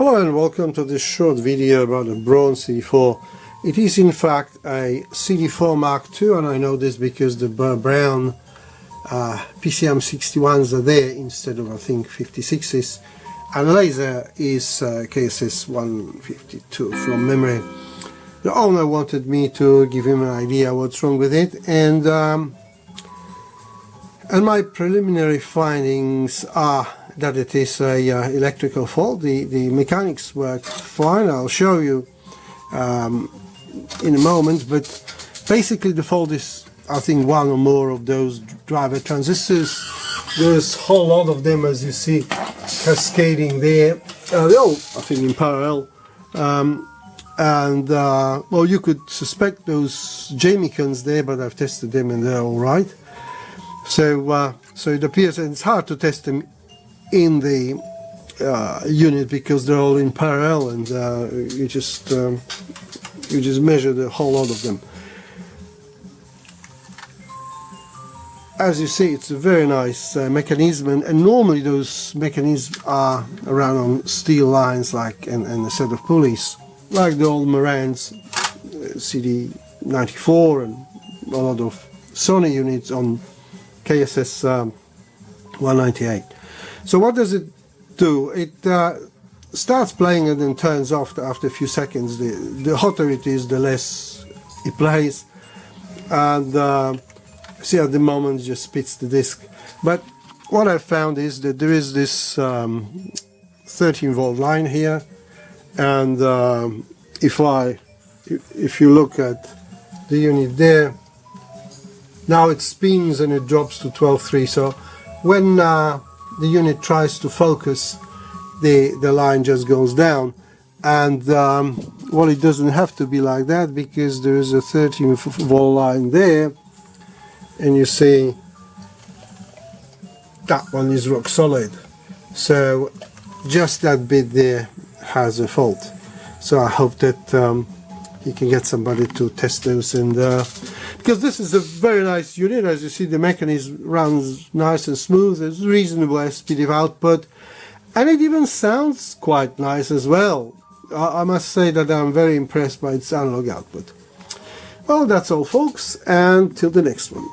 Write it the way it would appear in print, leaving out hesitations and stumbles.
Hello and welcome to this short video about a Braun CD4. It is in fact a CD4 Mark II, and I know this because the Braun PCM61s are there instead of I think 56s, and laser is KSS 152 from memory. The owner wanted me to give him an idea what's wrong with it, and my preliminary findings are that it is a electrical fault. The mechanics work fine. I'll show you in a moment, but basically the fault is, I think, one or more of those driver transistors. There's a whole lot of them, as you see, cascading there. They're all, I think, in parallel. Well, you could suspect those Jamicons there, but I've tested them and they're all right. So it appears, and it's hard to test them in the unit because they're all in parallel, and you just measure the whole lot of them. As you see, it's a very nice mechanism, and normally those mechanisms are around on steel lines, like and a set of pulleys, like the old Marantz CD4 and a lot of Sony units on KSS 198. So what does it do? It starts playing and then turns off after a few seconds. The hotter it is, the less it plays, and see, at the moment it just spits the disc. But what I found is that there is this 13-volt line here, and if you look at the unit there, now it spins and it drops to 12.3. So when the unit tries to focus, the line just goes down, and well, it doesn't have to be like that because there is a 13-volt line there, and you see that one is rock solid. So just that bit there has a fault. So I hope that you can get somebody to test those, and because this is a very nice unit. As you see, the mechanism runs nice and smooth. There's reasonable speed of output, and it even sounds quite nice as well. I must say that I'm very impressed by its analog output. Well, that's all, folks, and till the next one.